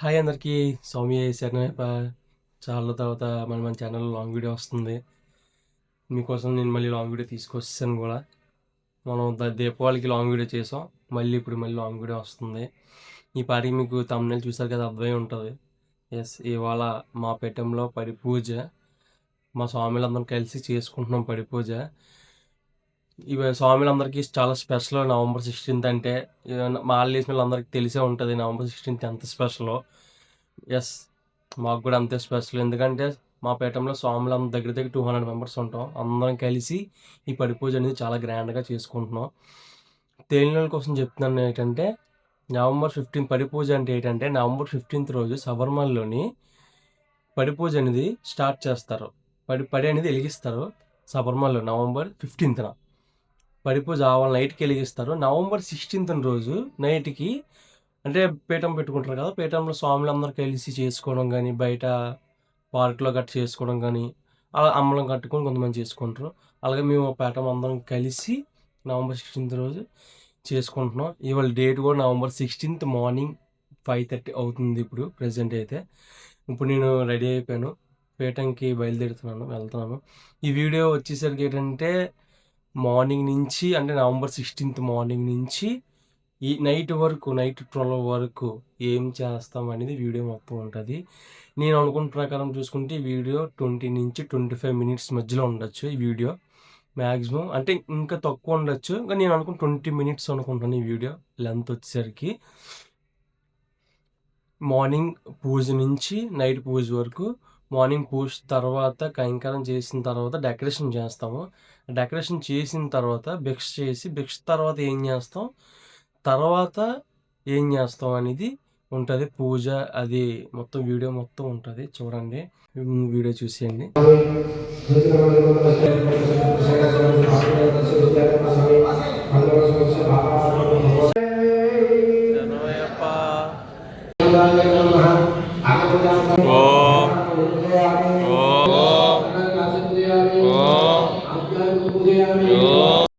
Hi అందరికీ. సౌమ్య శరణయ్యప్ప. చాలా తర్వాత మన ఛానల్లో లాంగ్ వీడియో వస్తుంది. మీకోసం నేను మళ్ళీ లాంగ్ వీడియో తీసుకొచ్చాను కూడా. మనం దీపావళికి లాంగ్ వీడియో చేసాం. ఇప్పుడు లాంగ్ వీడియో వస్తుంది. ఈ పాటికి మీకు థంబ్నెయిల్ చూసారు కదా, అర్థమై ఉంటుంది. ఎస్, ఇవాళ మా పీఠంలో పడి పూజ. మా స్వాములందరం కలిసి చేసుకుంటున్నాం పడి పూజ. ఇవి స్వాములందరికీ చాలా స్పెషల్. నవంబర్ 16th అంటే మాల వేసిన వాళ్ళందరికీ తెలిసే ఉంటుంది నవంబర్ 16th ఎంత స్పెషల్. ఎస్, మాకు కూడా అంతే స్పెషల్. ఎందుకంటే మా పీఠంలో స్వాములందరం దగ్గర 200 మెంబర్స్ ఉంటాం. అందరం కలిసి ఈ పడి పూజ అనేది చాలా గ్రాండ్గా చేసుకుంటున్నాం. తెలియని వాళ్ళ కోసం చెప్తున్నాను ఏంటంటే, నవంబర్ 15 పడి పూజ అంటే ఏంటంటే, నవంబర్ 15th రోజు శబరిమలలోని పడి పూజ అనేది స్టార్ట్ చేస్తారు. పడి అనేది వెలిగిస్తారు శబరిమలలో నవంబర్ 15th. పడి పూజ వాళ్ళ నైట్కి వెలిగిస్తారు. నవంబర్ 16th రోజు నైట్కి అంటే పీఠం పెట్టుకుంటారు కదా, పీఠంలో స్వాములందరూ కలిసి చేసుకోవడం కానీ, బయట పార్క్లో గట్ట చేసుకోవడం కానీ, అలా అమ్మలం కట్టుకొని కొంతమంది చేసుకుంటారు. అలాగే మేము పీఠం అందరం కలిసి నవంబర్ 16th రోజు చేసుకుంటున్నాం. ఇవాళ డేట్ కూడా నవంబర్ 16th మార్నింగ్ 5:30 అవుతుంది. ఇప్పుడు ప్రజెంట్ అయితే ఇప్పుడు నేను రెడీ అయిపోయాను, పీఠంకి వెళ్తున్నాను. ఈ వీడియో వచ్చేసరికి ఏంటంటే, మార్నింగ్ నుంచి అంటే నవంబర్ 16th మార్నింగ్ నుంచి ఈ నైట్ 12 వరకు ఏం చేస్తాం అనేది వీడియో మొత్తం ఉంటుంది. నేను అనుకున్న ప్రకారం చూసుకుంటే ఈ వీడియో 20 నుంచి 25 minutes మధ్యలో ఉండొచ్చు. ఈ వీడియో మ్యాక్సిమం అంటే ఇంకా తక్కువ ఉండొచ్చు, కానీ నేను అనుకున్న 20 minutes అనుకుంటాను ఈ వీడియో లెంత్ వచ్చేసరికి. మార్నింగ్ పూజ నుంచి నైట్ పూజ వరకు. మార్నింగ్ పూజ తర్వాత కైంకర్యం చేసిన తర్వాత డెకరేషన్ చేస్తాము. డెకరేషన్ చేసిన తర్వాత భిక్ష తర్వాత ఏం చేస్తాం అనేది ఉంటుంది. పూజ అది మొత్తం వీడియో మొత్తం ఉంటుంది, చూడండి. వీడియో చూసేయండి.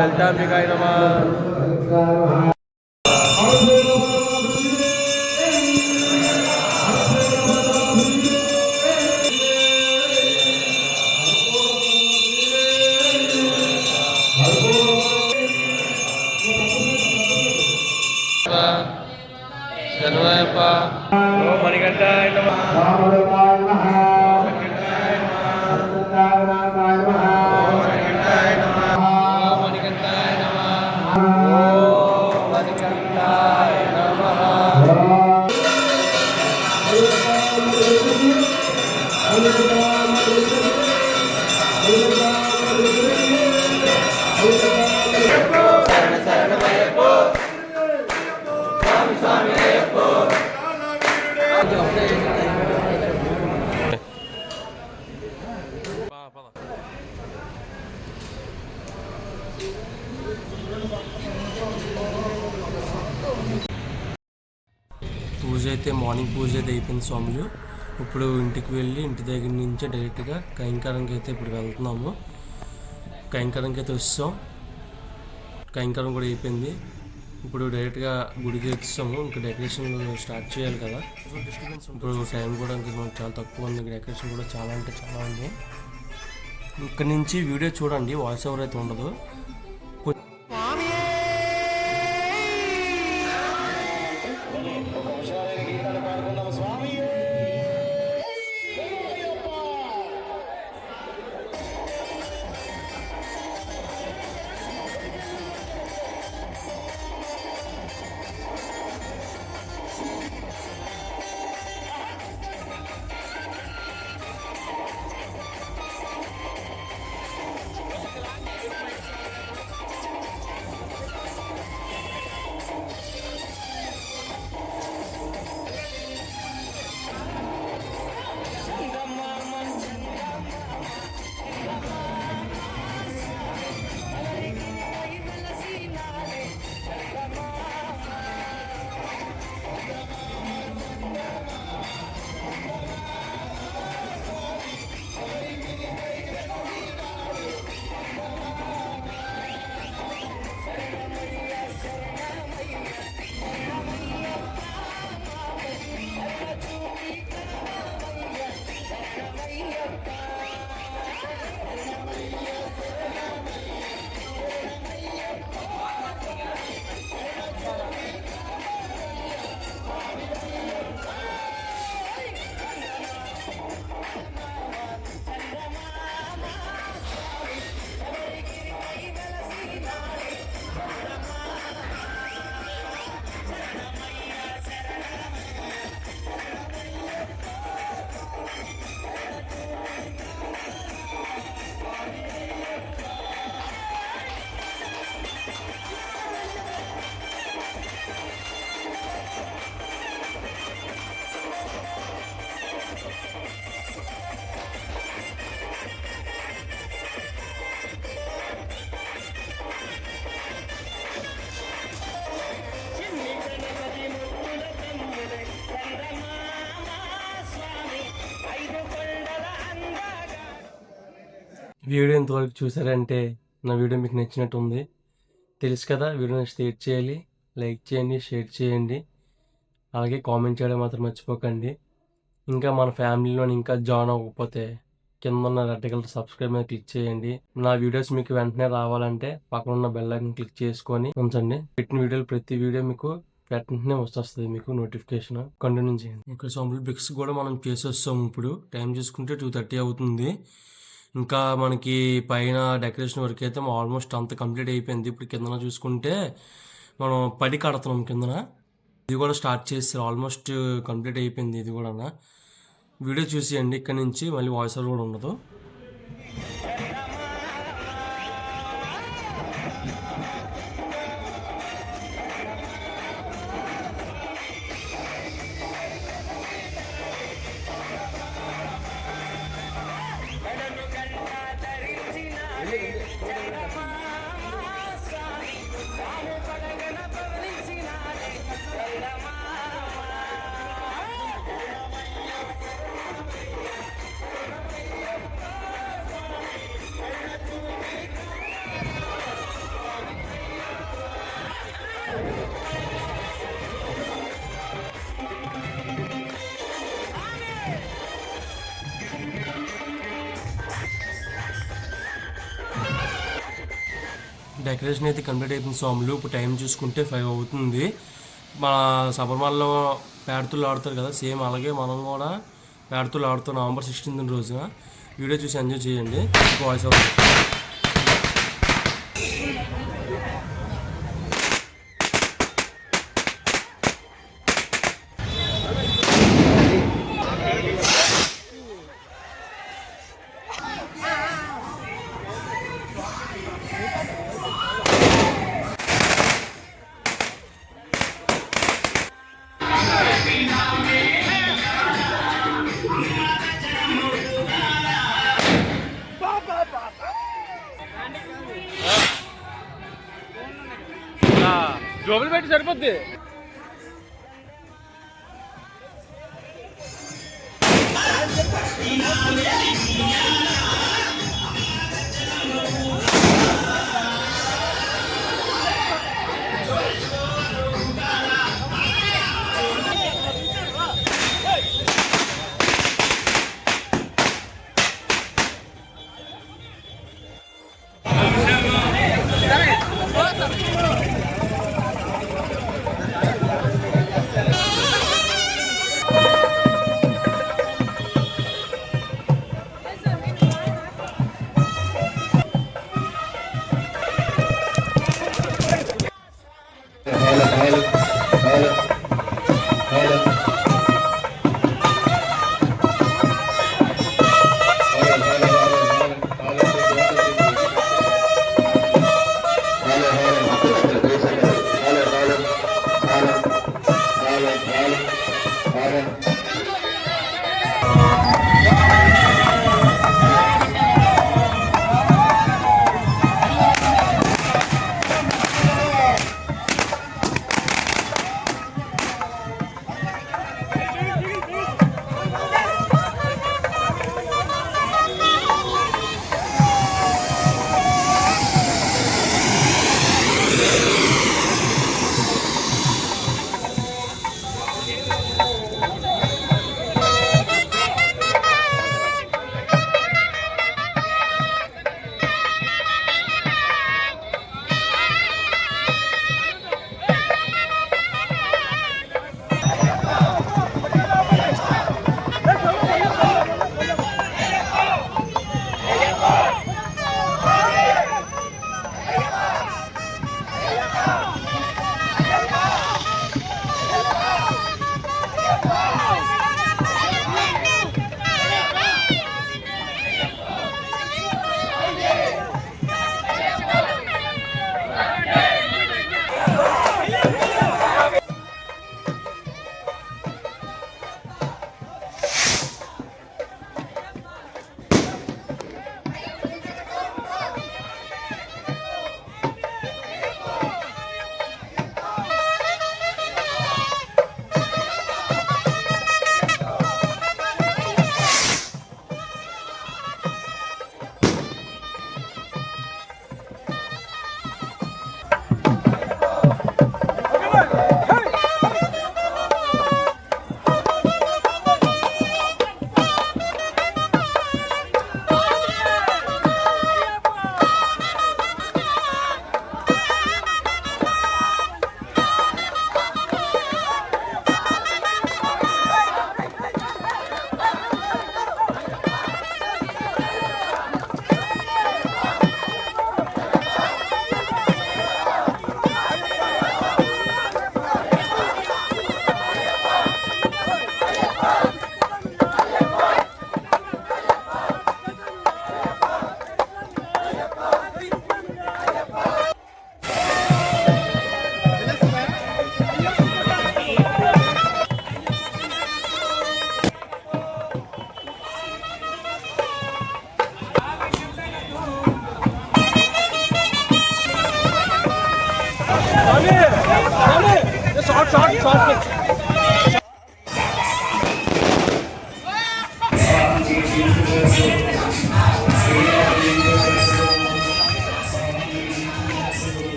లలితాంబికాయ నమః. శరణయ్యప్ప. ఓం మణికంఠాయ నమః. పూజ అయితే మార్నింగ్ పూజ అయితే అయిపోయింది స్వాములు. ఇప్పుడు ఇంటికి వెళ్ళి ఇంటి దగ్గర నుంచి డైరెక్ట్గా కైంకర్యంకి అయితే ఇప్పుడు వెళ్తున్నాము. కైంకర్యంకి అయితే వచ్చాం. కైంకర్యం కూడా అయిపోయింది. ఇప్పుడు డైరెక్ట్గా గుడికి వచ్చాము. ఇంకా డెకరేషన్ స్టార్ట్ చేయాలి కదా. ఇప్పుడు టైం కూడా ఇంకా మనకు చాలా తక్కువ ఉంది. డెకరేషన్ కూడా చాలా అంటే చాలా ఉంది. ఇక్కడ నుంచి వీడియో చూడండి, వాయిస్ ఓవర్ అయితే ఉండదు. వీడియో ఇంతవరకు చూసారంటే నా వీడియో మీకు నచ్చినట్టు ఉంది. తెలుసు కదా, వీడియోని షేర్ చేయాలి, లైక్ చేయండి, షేర్ చేయండి, అలాగే కామెంట్ చేయడం మాత్రం మర్చిపోకండి. ఇంకా మన ఫ్యామిలీలో ఇంకా జాయిన్ అవ్వకపోతే కింద ఉన్న రెడ్ కలర్ సబ్స్క్రైబ్ మీద క్లిక్ చేయండి. నా వీడియోస్ మీకు వెంటనే రావాలంటే పక్కన ఉన్న బెల్ ఐకాన్ క్లిక్ చేసుకొని ఉంచండి. పెట్టిన వీడియోలు ప్రతి వీడియో మీకు వెంటనే వస్తుంది, మీకు నోటిఫికేషన్. కంటిన్యూ చేయండి. ఇక్కడ సాంపుల్ పిక్స్ కూడా మనం చేసేస్తాము. ఇప్పుడు టైం చూసుకుంటే 2:30 అవుతుంది. ఇంకా మనకి పైన డెకరేషన్ వర్క్ అయితే ఆల్మోస్ట్ అంత కంప్లీట్ అయిపోయింది. ఇప్పుడు కిందన చూసుకుంటే మనం పడి కడుతున్నాం. కిందన ఇది కూడా స్టార్ట్ చేస్తారు, ఆల్మోస్ట్ కంప్లీట్ అయిపోయింది. ఇది కూడా వీడియో చూసేయండి. ఇక్కడ నుంచి మళ్ళీ వాయిస్ ఓవర్ కూడా ఉండదు. డెకరేషన్ అయితే కంప్లీట్ అయిపోయింది స్వాములు. ఇప్పుడు టైం చూసుకుంటే 5 అవుతుంది. మన శబరిమలలో పేడతులు ఆడుతారు కదా, సేమ్ అలాగే మనం కూడా పేడతులు ఆడుతాం నవంబర్ 16 రోజున. వీడియో చూసి ఎంజాయ్ చేయండి. Voice over. జోబులు పెట్టి సరిపోద్ది.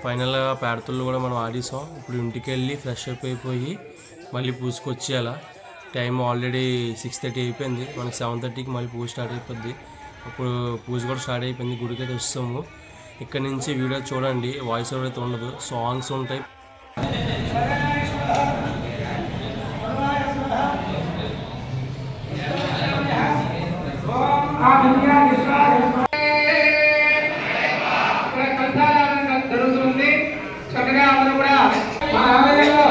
ఫైనల్గా పేడతుళ్ళు కూడా మనం ఆడేసాం. ఇప్పుడు ఇంటికి వెళ్ళి ఫ్రెష్ అప్ అయిపోయి మళ్ళీ పూసుకొచ్చేయాల. టైం ఆల్రెడీ 6:30 అయిపోయింది. మనకి 7:30కి మళ్ళీ పూజ స్టార్ట్ అయిపోద్ది. అప్పుడు పూజ కూడా స్టార్ట్ అయిపోయింది. గుడికి అయితే వస్తాము. ఇక్కడ నుంచి వీడియో చూడండి, వాయిస్ ఓవర్ అయితే ఉండదు, సాంగ్స్ ఉంటాయి. జరుగుతుంది. చక్కగా అందరూ కూడా మన ఆలయంలో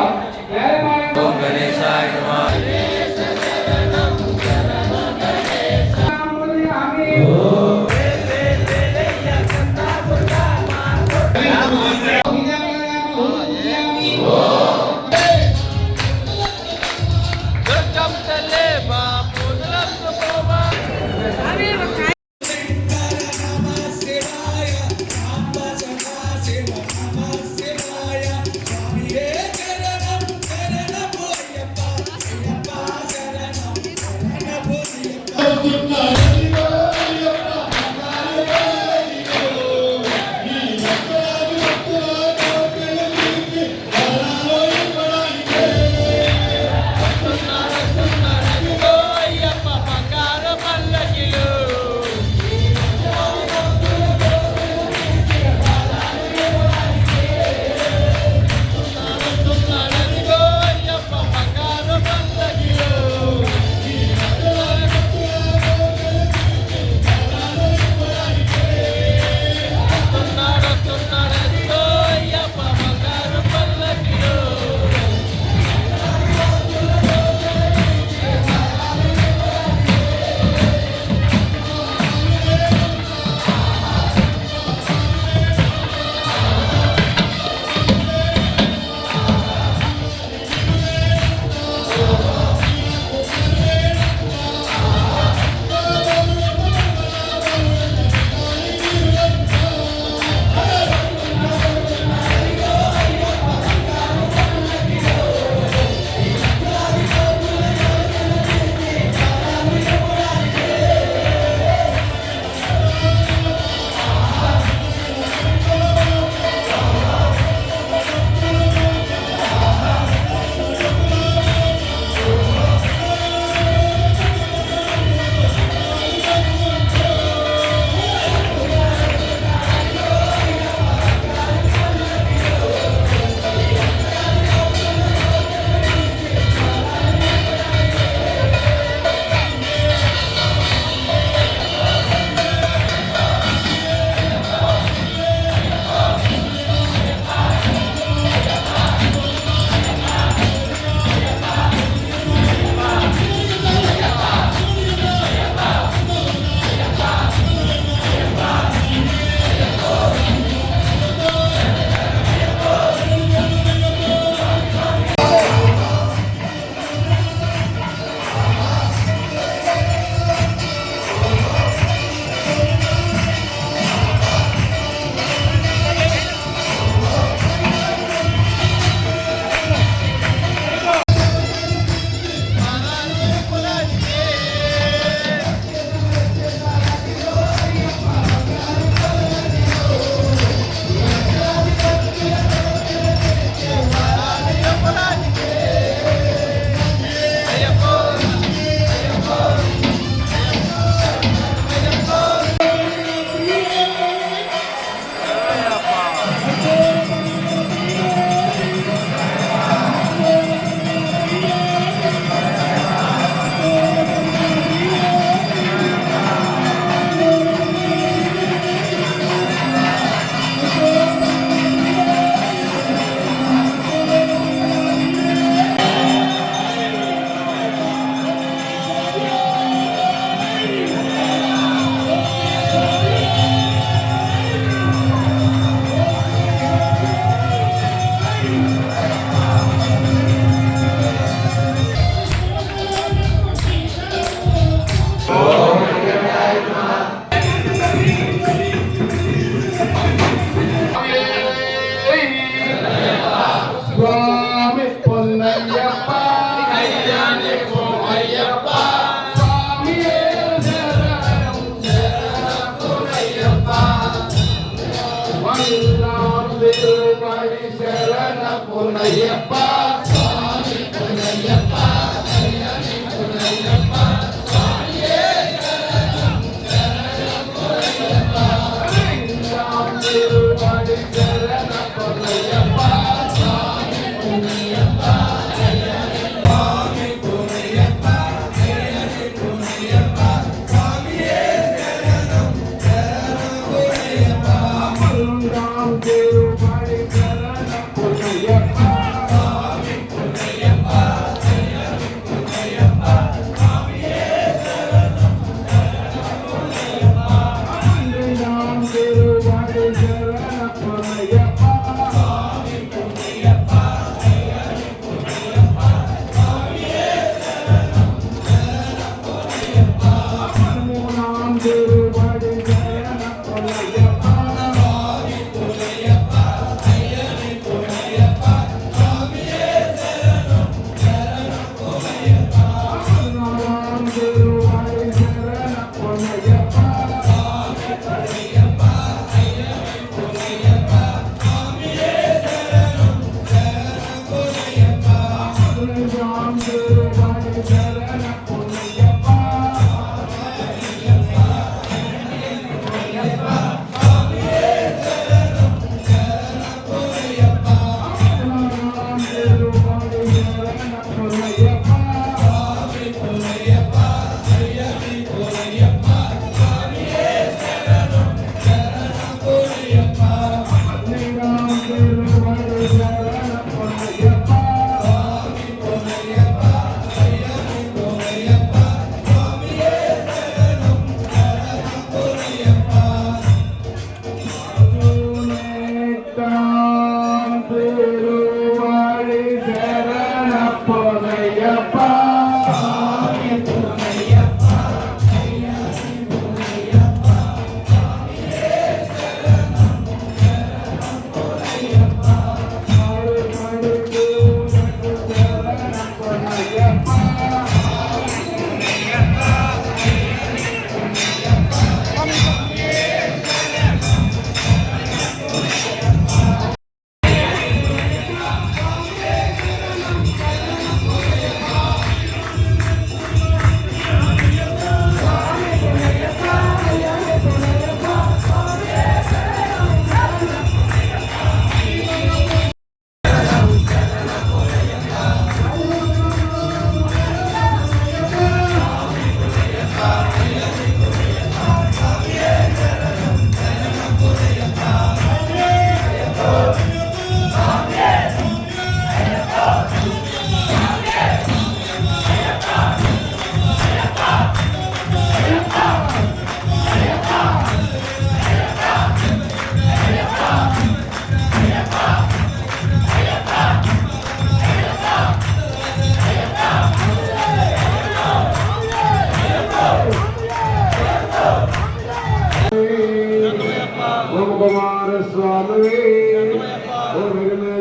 కుమారస్వామి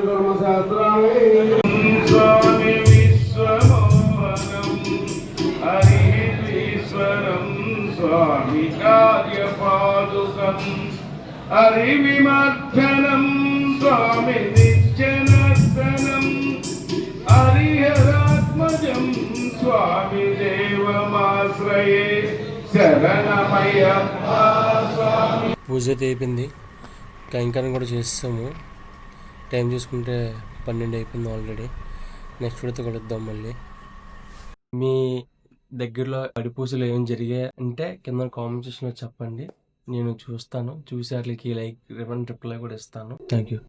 ధర్మశాస్త్రామి స్వామి విశ్వమోహనం హరి ఈశ్వరం స్వామి కార్యపాదుకం హరి విమర్శనం స్వామి నిత్యనర్తనం హరిహరాత్మజం స్వామి దేవమాశ్రయే శరణమయ్యప్ప స్వామి. పూజ అయితే అయిపోయింది, కైంకర్యం కూడా చేస్తాము. టైం చూసుకుంటే 12 అయిపోయింది ఆల్రెడీ. నెక్స్ట్ వీడియోతో కలుద్దాం మళ్ళీ. మీ దగ్గరలో పడి పూజలు ఏమైనా జరిగాయి అంటే కింద కామెంట్ సెక్షన్లో చెప్పండి, నేను చూస్తాను. చూసి వాటికి లైక్ రిప్లై కూడా ఇస్తాను. Thank you.